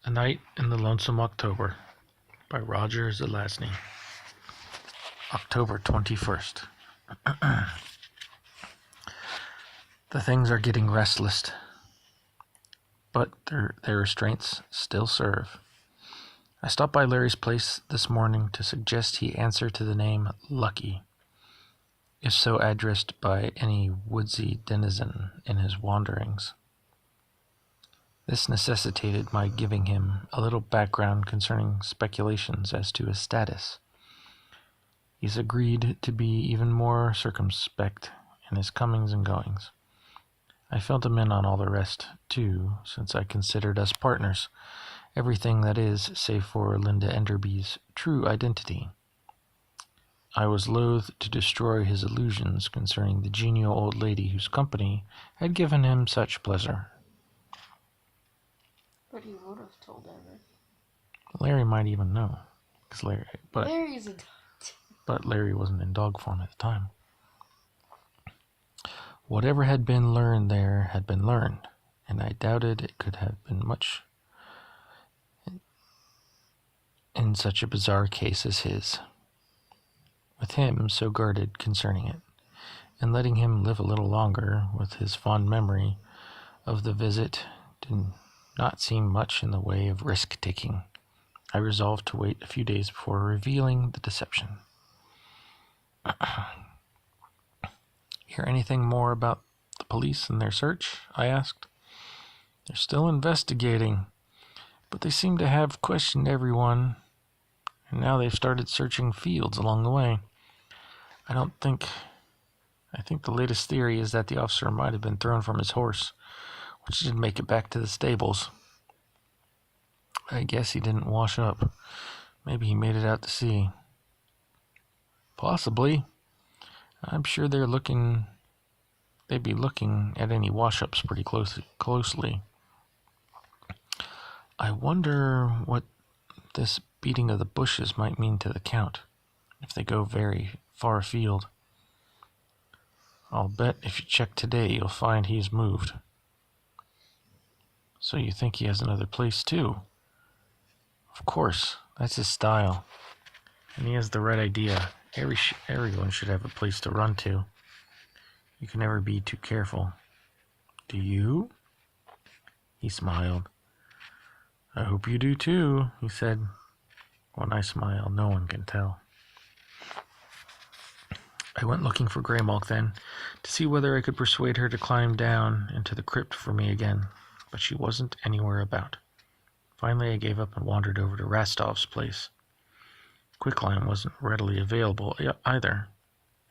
A Night in the Lonesome October by Roger Zelazny. October 21st. The things are getting restless, but their restraints still serve. I stopped by Larry's place this morning to suggest he answer to the name Lucky, if so addressed by any woodsy denizen in his wanderings. This necessitated my giving him a little background concerning speculations as to his status. He's agreed to be even more circumspect in his comings and goings. I filled him in on all the rest, too, since I considered us partners, everything that is, save for Linda Enderby's true identity. I was loath to destroy his illusions concerning the genial old lady whose company had given him such pleasure. But he would have told Evan. Larry might even know, Larry's a dog. But Larry wasn't in dog form at the time. Whatever had been learned there had been learned, and I doubted it could have been much in such a bizarre case as his. With him so guarded concerning it, and letting him live a little longer with his fond memory of the visit did not seem much in the way of risk-taking. I resolved to wait a few days before revealing the deception. Hear anything more about the police and their search? I asked. They're still investigating, but they seem to have questioned everyone, and now they've started searching fields along the way. I think the latest theory is that the officer might have been thrown from his horse, which didn't make it back to the stables. I guess he didn't wash up. Maybe he made it out to sea. Possibly. I'm sure they'd be looking at any wash-ups pretty closely. I wonder what this beating of the bushes might mean to the Count, if they go very far afield. I'll bet if you check today, you'll find he's moved. So you think he has another place, too? Of course, that's his style. And he has the right idea. Everyone should have a place to run to. You can never be too careful. Do you? He smiled. I hope you do too, he said. When I smile, no one can tell. I went looking for Greymalk then, to see whether I could persuade her to climb down into the crypt for me again, but she wasn't anywhere about. Finally, I gave up and wandered over to Rastov's place. Quicklime wasn't readily available either,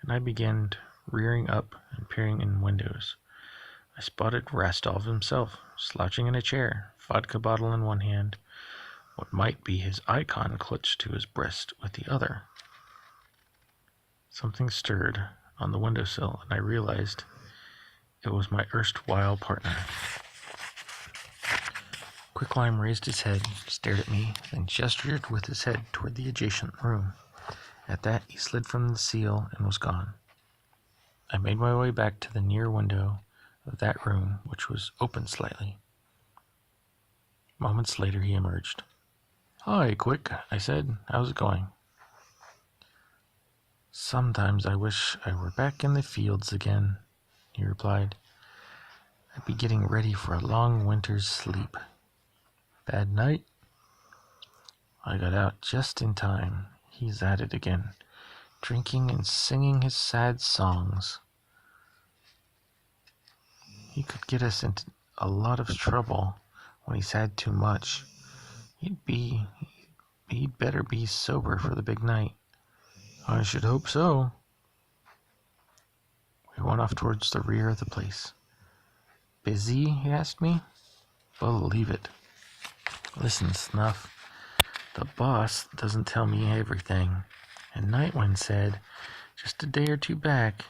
and I began rearing up and peering in windows. I spotted Rastov himself, slouching in a chair, vodka bottle in one hand, what might be his icon clutched to his breast with the other. Something stirred on the windowsill, and I realized it was my erstwhile partner. Quicklime raised his head, stared at me, then gestured with his head toward the adjacent room. At that, he slid from the sill and was gone. I made my way back to the near window of that room, which was open slightly. Moments later, he emerged. Hi, Quick, I said. How's it going? Sometimes I wish I were back in the fields again, he replied. I'd be getting ready for a long winter's sleep. Bad night? I got out just in time. He's at it again, drinking and singing his sad songs. He could get us into a lot of trouble when he's had too much. He'd better be sober for the big night. I should hope so. We went off towards the rear of the place. Busy? He asked me. Believe it. Listen, Snuff, the boss doesn't tell me everything, and Nightwind said, just a day or two back,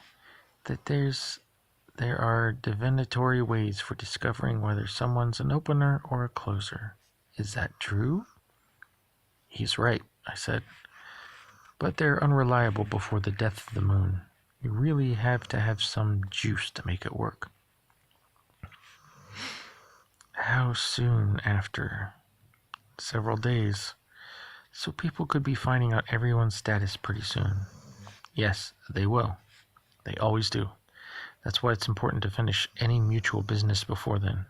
that there are divinatory ways for discovering whether someone's an opener or a closer. Is that true? He's right, I said, but they're unreliable before the death of the moon. You really have to have some juice to make it work. How soon after several days, so people could be finding out everyone's status pretty soon. Yes, they will. They always do. That's why it's important to finish any mutual business before then.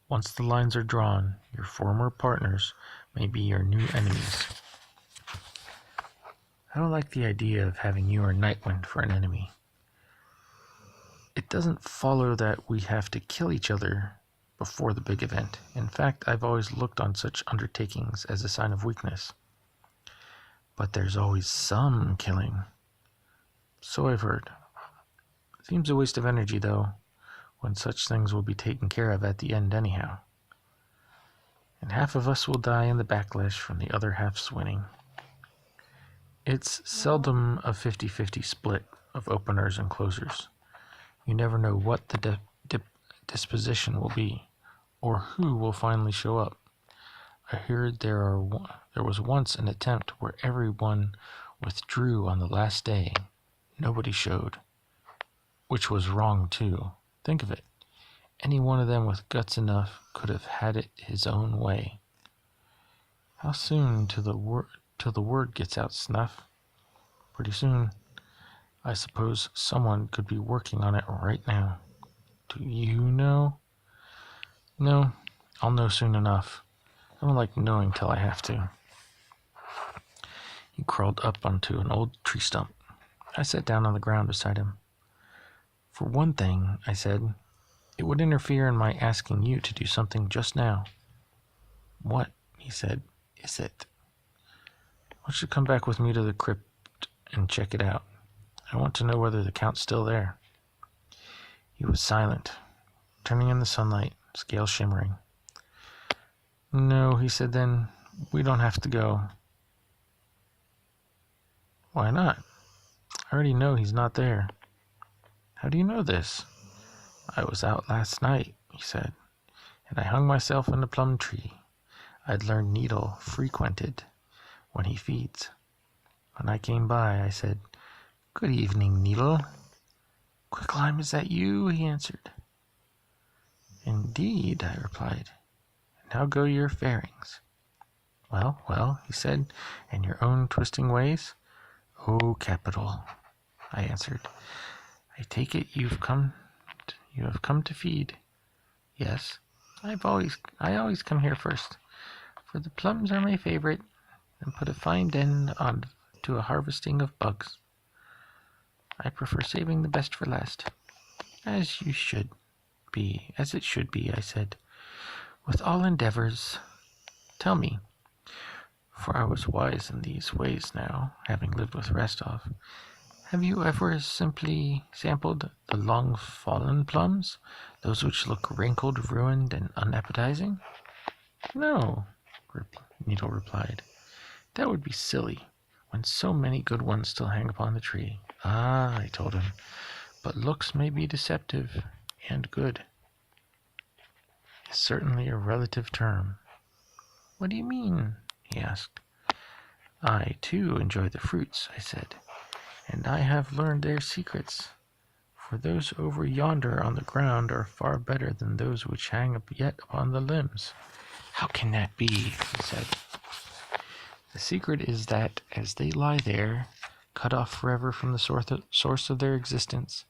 Once the lines are drawn, your former partners may be your new enemies. I don't like the idea of having you or Nightwind for an enemy. It doesn't follow that we have to kill each other before the big event. In fact, I've always looked on such undertakings as a sign of weakness. But there's always some killing. So I've heard. Seems a waste of energy, though, when such things will be taken care of at the end anyhow. And half of us will die in the backlash from the other half's winning. It's seldom a 50-50 split of openers and closers. You never know what the disposition will be, or who will finally show up. I heard there was once an attempt where everyone withdrew on the last day. Nobody showed. Which was wrong, too. Think of it. Any one of them with guts enough could have had it his own way. How soon till the word gets out, Snuff? Pretty soon. I suppose someone could be working on it right now. Do you know? No, I'll know soon enough. I don't like knowing till I have to. He crawled up onto an old tree stump. I sat down on the ground beside him. For one thing, I said, it would interfere in my asking you to do something just now. What, he said, is it? Why don't you come back with me to the crypt and check it out? I want to know whether the Count's still there. He was silent, turning in the sunlight, scales shimmering. No, he said then, we don't have to go. Why not? I already know he's not there. How do you know this? I was out last night, he said, and I hung myself in the plum tree. I'd learned Needle frequented when he feeds. When I came by, I said, Good evening, Needle. Quicklime, is that you? He answered. Indeed, I replied. And how go your farings? Well, he said, and your own twisting ways? Oh, capital, I answered. I take it you have come to feed. Yes, I always come here first, for the plums are my favorite, and put a fine end on to a harvesting of bugs. I prefer saving the best for last, as it should be, I said, with all endeavors. Tell me, for I was wise in these ways now, having lived with Restov, have you ever simply sampled the long-fallen plums, those which look wrinkled, ruined, and unappetizing? No, Needle replied. That would be silly, when so many good ones still hang upon the tree. Ah, I told him, but looks may be deceptive, and good is certainly a relative term. What do you mean? He asked. I, too, enjoy the fruits, I said, and I have learned their secrets, for those over yonder on the ground are far better than those which hang up yet upon the limbs. How can that be? He said. The secret is that as they lie there, cut off forever from the source of their existence,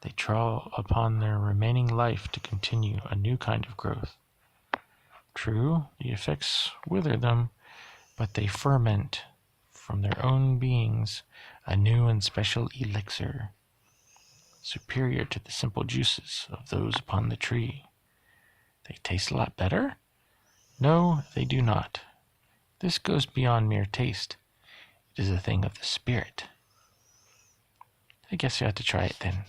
they draw upon their remaining life to continue a new kind of growth. True, the effects wither them, but they ferment from their own beings a new and special elixir, superior to the simple juices of those upon the tree. They taste a lot better? No, they do not. This goes beyond mere taste. It is a thing of the spirit. I guess you have to try it then.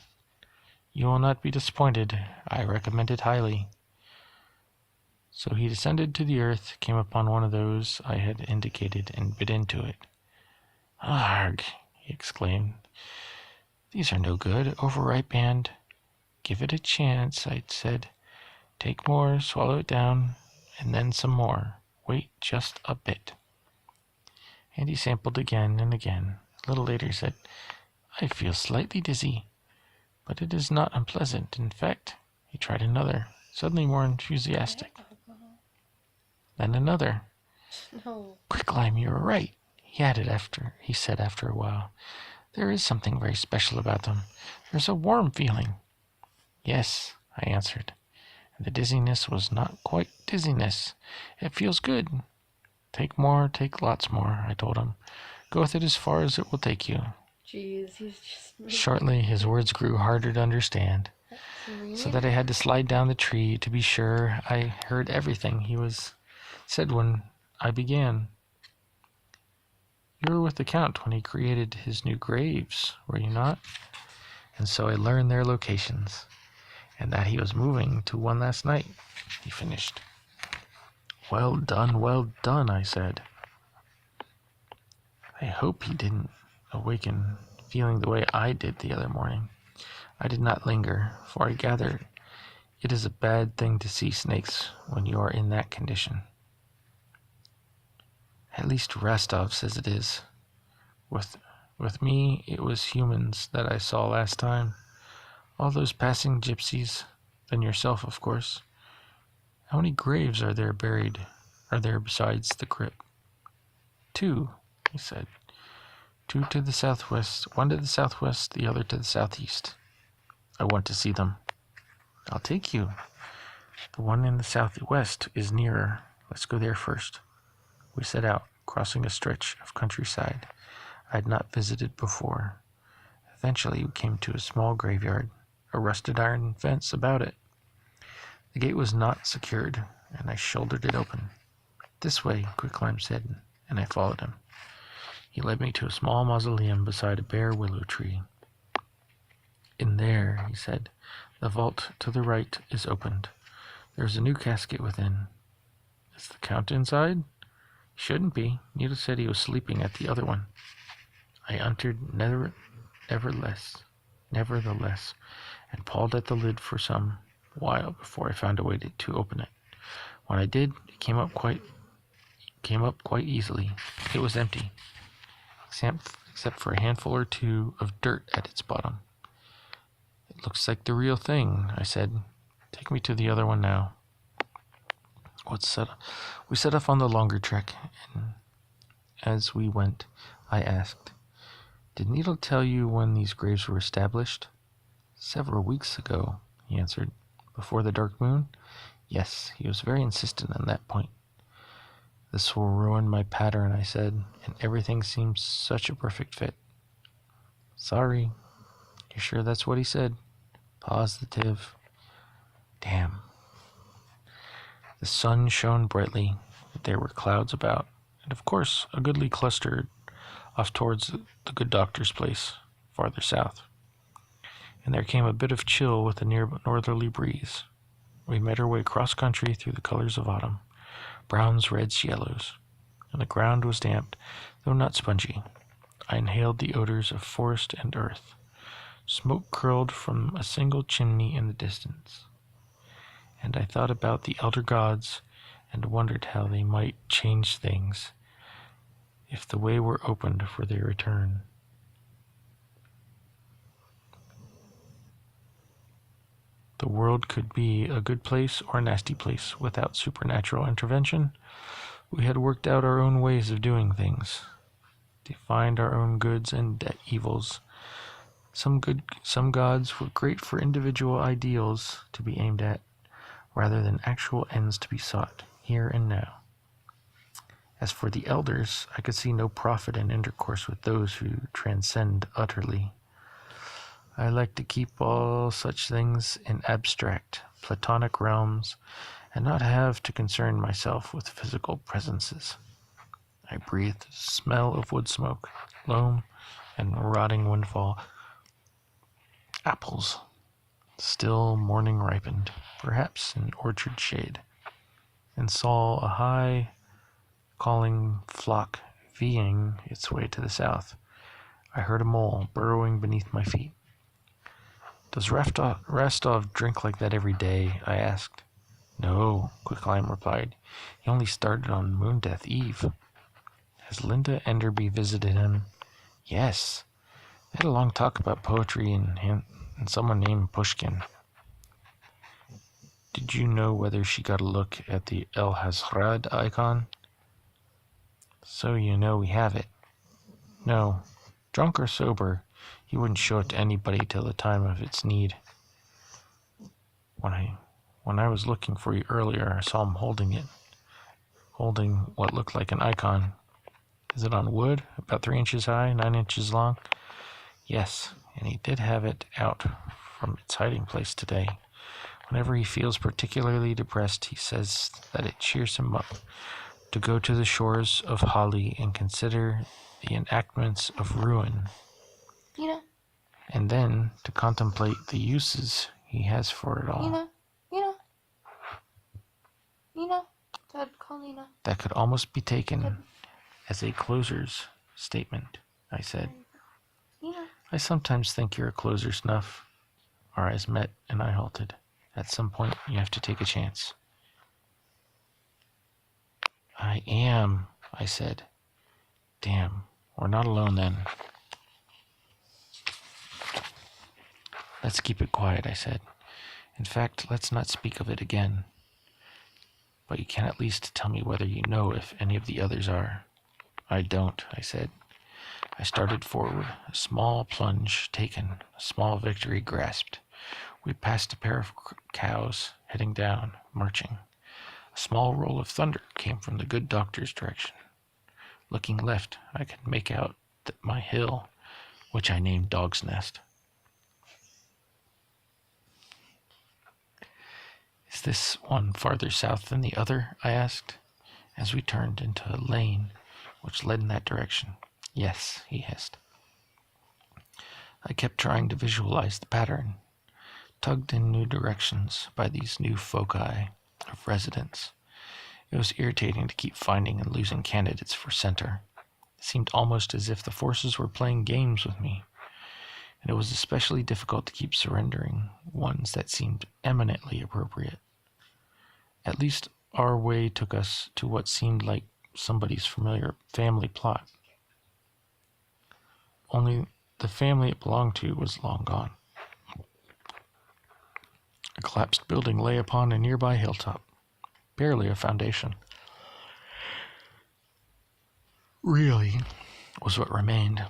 You will not be disappointed. I recommend it highly. So he descended to the earth, came upon one of those I had indicated, and bit into it. Arg, he exclaimed. These are no good, overripe and... Give it a chance, I said. Take more, swallow it down, and then some more. Wait just a bit. And he sampled again and again. A little later he said, I feel slightly dizzy, but it is not unpleasant. In fact, he tried another, suddenly more enthusiastic. Then another. No. Quicklime, you were right, he said after a while. There is something very special about them. There's a warm feeling. Yes, I answered. And the dizziness was not quite dizziness. It feels good. Take more, take lots more, I told him. Go with it as far as it will take you. Jeez, he's just making... Shortly, his words grew harder to understand, so that I had to slide down the tree to be sure I heard everything he said when I began. You were with the Count when he created his new graves, were you not? And so I learned their locations, and that he was moving to one last night, he finished. Well done, I said. I hope he didn't awaken feeling the way I did the other morning. I did not linger, for I gathered it is a bad thing to see snakes when you are in that condition. At least Rostov says it is. With me, it was humans that I saw last time. All those passing gypsies, then yourself, of course. How many graves are there besides the crypt? 2, he said. 2 to the southwest, 1 to the southwest, the other to the southeast. I want to see them. I'll take you. The one in the southwest is nearer. Let's go there first. We set out, crossing a stretch of countryside I had not visited before. Eventually, we came to a small graveyard, a rusted iron fence about it. The gate was not secured, and I shouldered it open. This way, Quicklime said, and I followed him. He led me to a small mausoleum beside a bare willow tree. In there, he said, the vault to the right is opened. There's a new casket within. Is the Count inside? Shouldn't be. Nita said he was sleeping at the other one. I entered nevertheless, and pulled at the lid for some while before I found a way to open it. When I did, it came up quite easily. It was empty, except for a handful or two of dirt at its bottom. It looks like the real thing, I said. Take me to the other one now. We set off on the longer trek, and as we went, I asked, Did Needle tell you when these graves were established? Several weeks ago, he answered. Before the dark moon? Yes, he was very insistent on that point. This will ruin my pattern, I said, and everything seems such a perfect fit. Sorry. You sure that's what he said? Positive. Damn. The sun shone brightly, but there were clouds about, and of course a goodly cluster off towards the good doctor's place, farther south. And there came a bit of chill with a near northerly breeze. We made our way cross-country through the colors of autumn, browns, reds, yellows, and the ground was damp, though not spongy. I inhaled the odors of forest and earth. Smoke curled from a single chimney in the distance. And I thought about the elder gods and wondered how they might change things if the way were opened for their return. The world could be a good place or a nasty place without supernatural intervention. We had worked out our own ways of doing things, defined our own goods and evils. Some gods were great for individual ideals to be aimed at, rather than actual ends to be sought, here and now. As for the elders, I could see no profit in intercourse with those who transcend utterly. I like to keep all such things in abstract, platonic realms, and not have to concern myself with physical presences. I breathed the smell of wood smoke, loam, and rotting windfall. Apples, still morning ripened, perhaps in orchard shade, and saw a high calling flock veeing its way to the south. I heard a mole burrowing beneath my feet. Does Rostov drink like that every day? I asked. No, Quicklime replied. He only started on Moon Death Eve. Has Linda Enderby visited him? Yes. They had a long talk about poetry and someone named Pushkin. Did you know whether she got a look at the El Hazrad icon? So you know we have it. No, drunk or sober, he wouldn't show it to anybody till the time of its need. When I was looking for you earlier, I saw him holding what looked like an icon. Is it on wood, about 3 inches high, 9 inches long? Yes, and he did have it out from its hiding place today. Whenever he feels particularly depressed, he says that it cheers him up to go to the shores of Holly and consider the enactments of ruin, and then to contemplate the uses he has for it all. Dad, call Nina. That could almost be taken as a closer's statement, I said. Nina. I sometimes think you're a closer, Snuff. Our eyes met, and I halted. At some point, you have to take a chance. I am, I said. Damn, we're not alone then. Let's keep it quiet, I said. In fact, let's not speak of it again. But you can at least tell me whether you know if any of the others are. I don't, I said. I started forward, a small plunge taken, a small victory grasped. We passed a pair of cows, heading down, marching. A small roll of thunder came from the good doctor's direction. Looking left, I could make out my hill, which I named Dog's Nest. Is this one farther south than the other? I asked, as we turned into a lane which led in that direction. Yes, he hissed. I kept trying to visualize the pattern, tugged in new directions by these new foci of residence. It was irritating to keep finding and losing candidates for center. It seemed almost as if the forces were playing games with me, and it was especially difficult to keep surrendering ones that seemed eminently appropriate. At least our way took us to what seemed like somebody's familiar family plot. Only the family it belonged to was long gone. A collapsed building lay upon a nearby hilltop, barely a foundation. Really was what remained,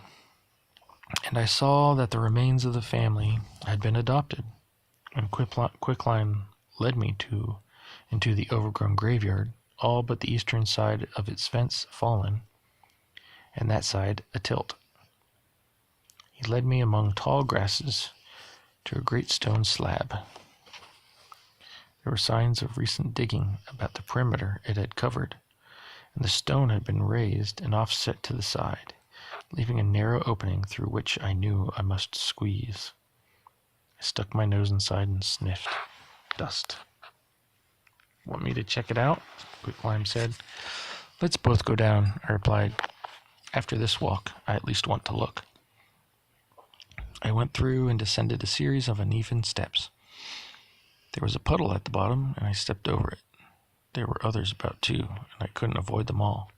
and I saw that the remains of the family had been adopted, and Quicklime led me into the overgrown graveyard, all but the eastern side of its fence fallen, and that side a tilt. He led me among tall grasses to a great stone slab. There were signs of recent digging about the perimeter it had covered, and the stone had been raised and offset to the side, leaving a narrow opening through which I knew I must squeeze. I stuck my nose inside and sniffed. Dust. Want me to check it out? Quicklime said. Let's both go down, I replied. After this walk, I at least want to look. I went through and descended a series of uneven steps. There was a puddle at the bottom, and I stepped over it. There were others about too, and I couldn't avoid them all.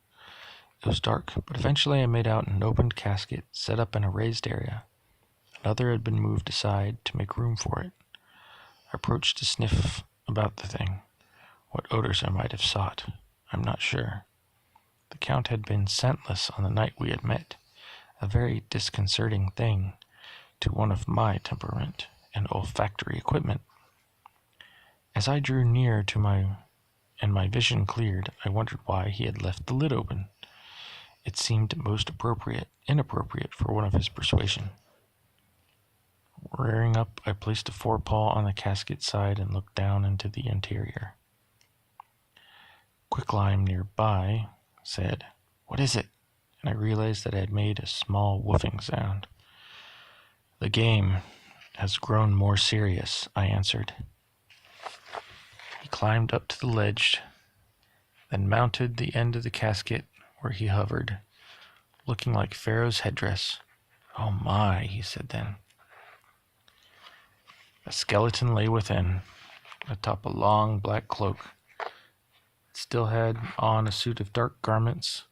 It was dark, but eventually I made out an opened casket set up in a raised area. Another had been moved aside to make room for it. I approached to sniff about the thing. What odors I might have sought, I'm not sure. The Count had been scentless on the night we had met, a very disconcerting thing to one of my temperament and olfactory equipment. As I drew near to and my vision cleared, I wondered why he had left the lid open. It seemed most inappropriate for one of his persuasion. Rearing up, I placed a forepaw on the casket side and looked down into the interior. Quicklime nearby said, "What is it?" And I realized that I had made a small woofing sound. "The game has grown more serious," I answered. He climbed up to the ledge, then mounted the end of the casket where he hovered, looking like Pharaoh's headdress. "Oh my," he said then. A skeleton lay within, atop a long black cloak. It still had on a suit of dark garments,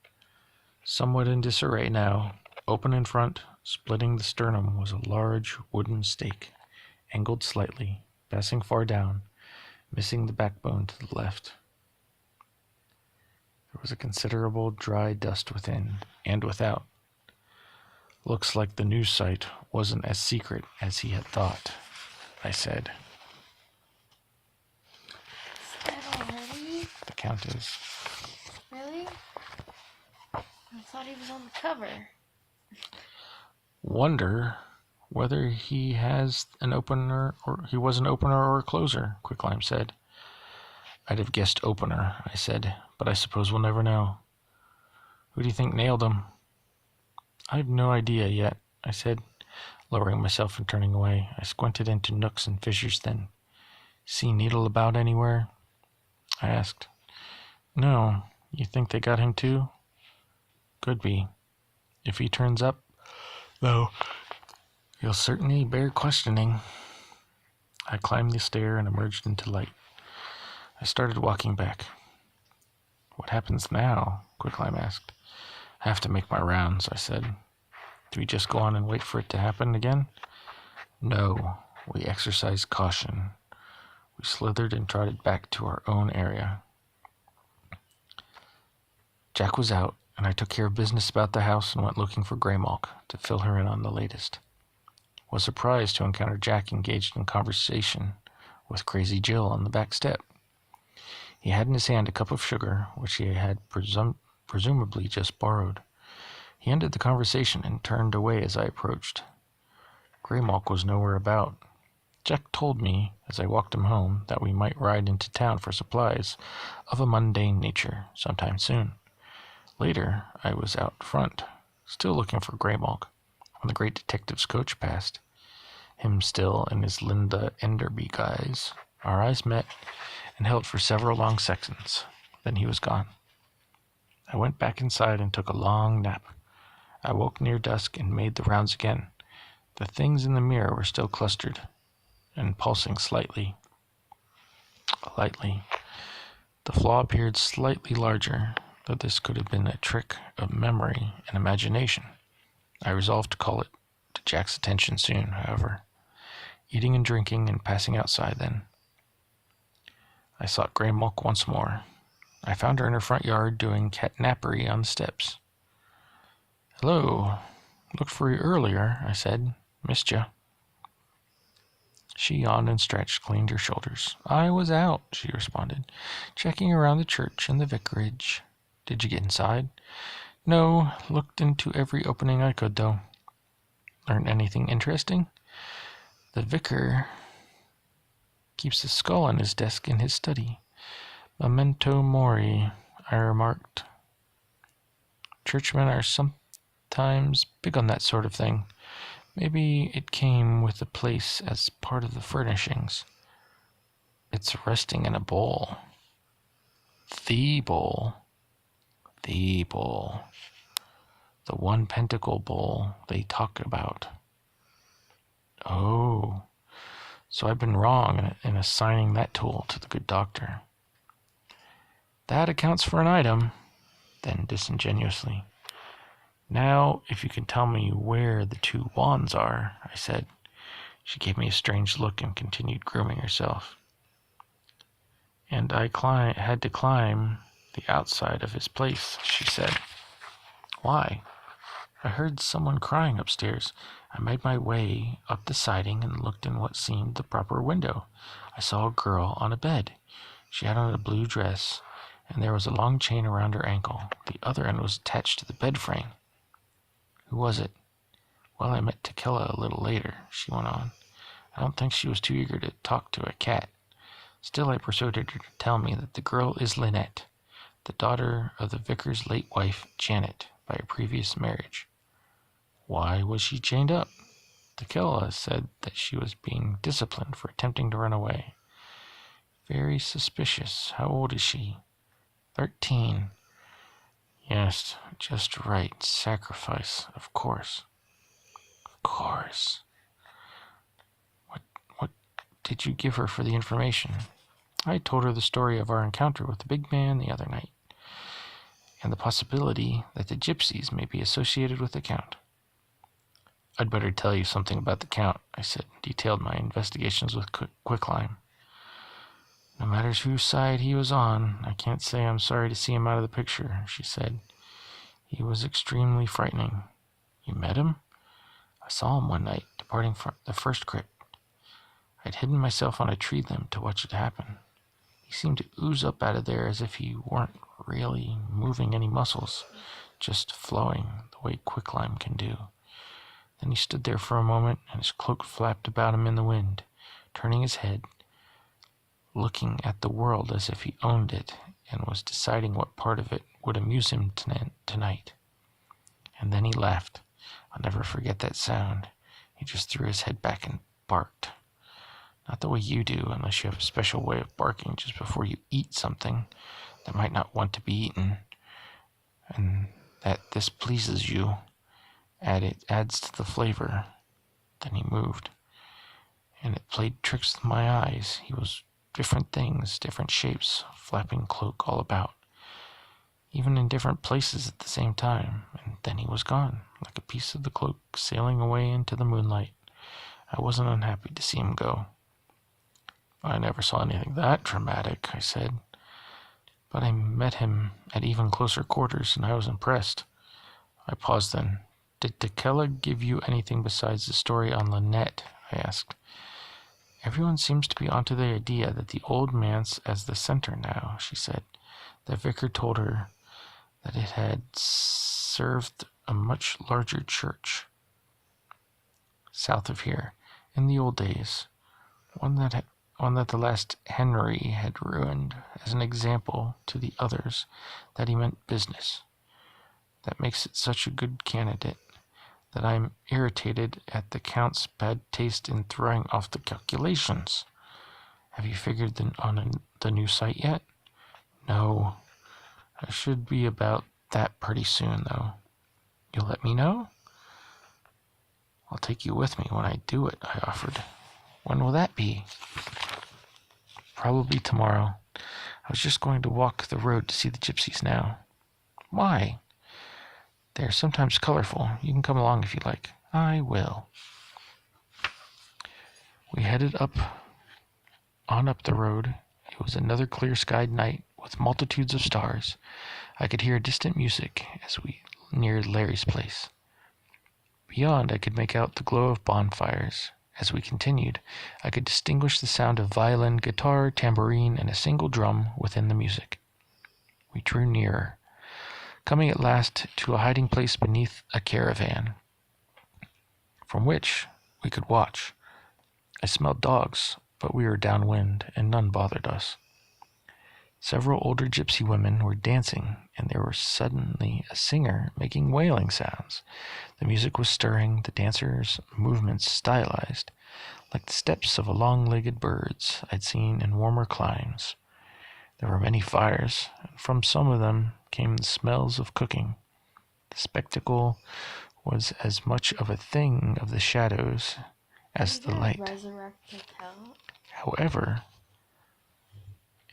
somewhat in disarray now. Open in front, splitting the sternum, was a large wooden stake, angled slightly, passing far down, missing the backbone to the left. There was a considerable dry dust within and without. Looks like the news site wasn't as secret as he had thought, I said. Is that already? The Countess. Really? I thought he was on the cover. Wonder whether he has an opener or he was an opener or a closer, Quicklime said. I'd have guessed opener, I said, but I suppose we'll never know. Who do you think nailed him? I have no idea yet, I said, lowering myself and turning away. I squinted into nooks and fissures then. See Needle about anywhere? I asked. No. You think they got him too? Could be. If he turns up, though, he'll certainly bear questioning. I climbed the stair and emerged into light. I started walking back. What happens now? Quicklime asked. I have to make my rounds, I said. Do we just go on and wait for it to happen again? No, we exercised caution. We slithered and trotted back to our own area. Jack was out, and I took care of business about the house and went looking for Greymalk to fill her in on the latest. Was surprised to encounter Jack engaged in conversation with Crazy Jill on the back step. He had in his hand a cup of sugar, which he had presumably just borrowed. He ended the conversation and turned away as I approached. Greymalk was nowhere about. Jack told me, as I walked him home, that we might ride into town for supplies of a mundane nature sometime soon. Later, I was out front, still looking for Greymalk, when the great detective's coach passed. Him still in his Linda Enderby guise. Our eyes met and held for several long seconds. Then he was gone. I went back inside and took a long nap. I woke near dusk and made the rounds again. The things in the mirror were still clustered and pulsing lightly. The flaw appeared slightly larger, though this could have been a trick of memory and imagination. I resolved to call it to Jack's attention soon, however. Eating and drinking and passing outside then. I sought Greymalk once more. I found her in her front yard doing catnappery on the steps. Hello. Looked for you earlier, I said. Missed you. She yawned and stretched, cleaned her shoulders. I was out, she responded, checking around the church and the vicarage. Did you get inside? No, looked into every opening I could, though. Learn anything interesting? The vicar keeps a skull on his desk in his study. Memento mori, I remarked. Churchmen are sometimes big on that sort of thing. Maybe it came with the place as part of the furnishings. It's resting in a bowl. The bowl. The bowl. The one pentacle bowl they talk about. Oh, so I've been wrong in assigning that tool to the good doctor. That accounts for an item, then disingenuously. Now, if you can tell me where the two wands are, I said. She gave me a strange look and continued grooming herself. And I had to climb the outside of his place, she said. Why? I heard someone crying upstairs. I made my way up the siding and looked in what seemed the proper window. I saw a girl on a bed. She had on a blue dress, and there was a long chain around her ankle. The other end was attached to the bed frame. Who was it? Well, I met Tequila a little later, she went on. I don't think she was too eager to talk to a cat. Still, I persuaded her to tell me that the girl is Lynette, the daughter of the vicar's late wife, Janet, by a previous marriage. Why was she chained up? Tequila said that she was being disciplined for attempting to run away. Very suspicious. How old is she? 13. Yes, just right. Sacrifice, of course. Of course. What did you give her for the information? I told her the story of our encounter with the big man the other night, and the possibility that the gypsies may be associated with the Count. I'd better tell you something about the Count, I said, detailed my investigations with Quicklime. No matter whose side he was on, I can't say I'm sorry to see him out of the picture, she said. He was extremely frightening. You met him? I saw him one night, departing from the first crypt. I'd hidden myself on a tree limb to watch it happen. He seemed to ooze up out of there as if he weren't really moving any muscles, just flowing the way quicklime can do. Then he stood there for a moment, and his cloak flapped about him in the wind, turning his head, looking at the world as if he owned it and was deciding what part of it would amuse him tonight. And then he laughed. I'll never forget that sound. He just threw his head back and barked. Not the way you do, unless you have a special way of barking just before you eat something that might not want to be eaten, and that this pleases you. It adds to the flavor. Then he moved, and it played tricks with my eyes. He was different things, different shapes, flapping cloak all about, even in different places at the same time, and then he was gone, like a piece of the cloak sailing away into the moonlight. I wasn't unhappy to see him go. I never saw anything that dramatic, I said, but I met him at even closer quarters, and I was impressed. I paused then. Did Tekela give you anything besides the story on Lynette? I asked. Everyone seems to be onto the idea that the old man's as the center now, she said. The vicar told her that it had served a much larger church south of here in the old days, one that the last Henry had ruined as an example to the others that he meant business. That makes it such a good candidate that I'm irritated at the Count's bad taste in throwing off the calculations. Have you figured on the new site yet? No. I should be about that pretty soon, though. You'll let me know? I'll take you with me when I do it, I offered. When will that be? Probably tomorrow. I was just going to walk the road to see the gypsies now. Why? They're sometimes colorful. You can come along if you like. I will. We headed on up the road. It was another clear-skied night with multitudes of stars. I could hear distant music as we neared Larry's place. Beyond, I could make out the glow of bonfires. As we continued, I could distinguish the sound of violin, guitar, tambourine, and a single drum within the music. We drew nearer, coming at last to a hiding place beneath a caravan, from which we could watch. I smelled dogs, but we were downwind, and none bothered us. Several older gypsy women were dancing, and there was suddenly a singer making wailing sounds. The music was stirring, the dancers' movements stylized, like the steps of long-legged birds I'd seen in warmer climes. There were many fires, and from some of them came the smells of cooking. The spectacle was as much of a thing of the shadows as the light. However,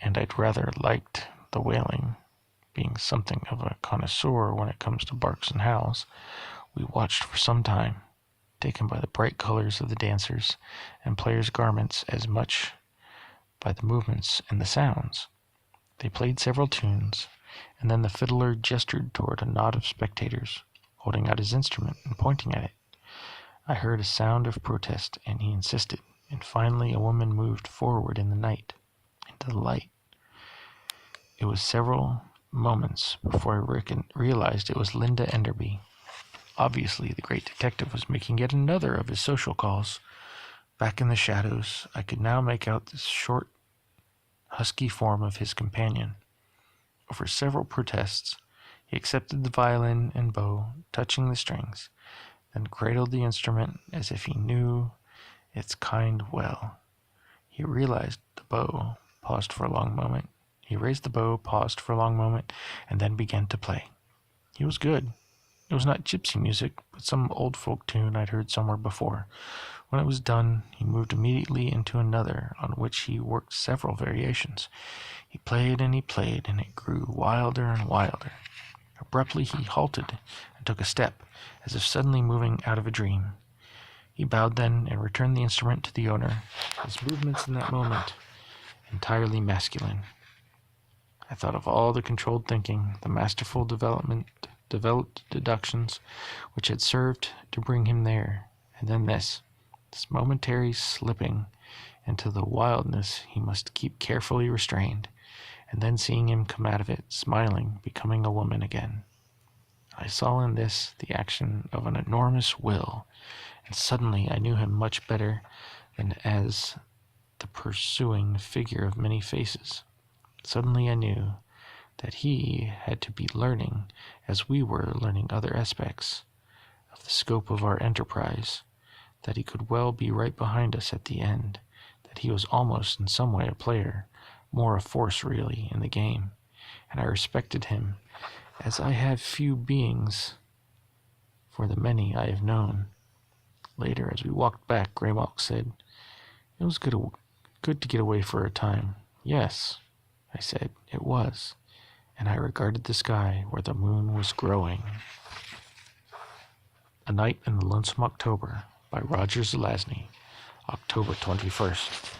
and I'd rather liked the wailing, being something of a connoisseur when it comes to barks and howls, we watched for some time, taken by the bright colors of the dancers and players' garments as much by the movements and the sounds. They played several tunes, and then the fiddler gestured toward a knot of spectators, holding out his instrument and pointing at it. I heard a sound of protest, and he insisted, and finally a woman moved forward in the night, into the light. It was several moments before I realized it was Linda Enderby. Obviously, the great detective was making yet another of his social calls. Back in the shadows, I could now make out the short, husky form of his companion. Over several protests, he accepted the violin and bow, touching the strings, then cradled the instrument as if he knew its kind well. He raised the bow, paused for a long moment, and then began to play. He was good. It was not gypsy music, but some old folk tune I'd heard somewhere before. When it was done, he moved immediately into another, on which he worked several variations. He played, and it grew wilder and wilder. Abruptly he halted and took a step, as if suddenly moving out of a dream. He bowed then and returned the instrument to the owner. His movements in that moment entirely masculine. I thought of all the controlled thinking, the masterful developed deductions which had served to bring him there, and then this momentary slipping into the wildness he must keep carefully restrained, and then seeing him come out of it, smiling, becoming a woman again. I saw in this the action of an enormous will, and suddenly I knew him much better than as the pursuing figure of many faces. Suddenly I knew that he had to be learning, as we were learning other aspects of the scope of our enterprise, that he could well be right behind us at the end, that he was almost in some way a player, more a force really in the game, and I respected him as I have few beings for the many I have known. Later, as we walked back, Greymalk said, "It was good to get away for a time." "Yes," I said, "it was," and I regarded the sky where the moon was growing. A Night in the Lonesome October by Roger Zelazny, October 21st.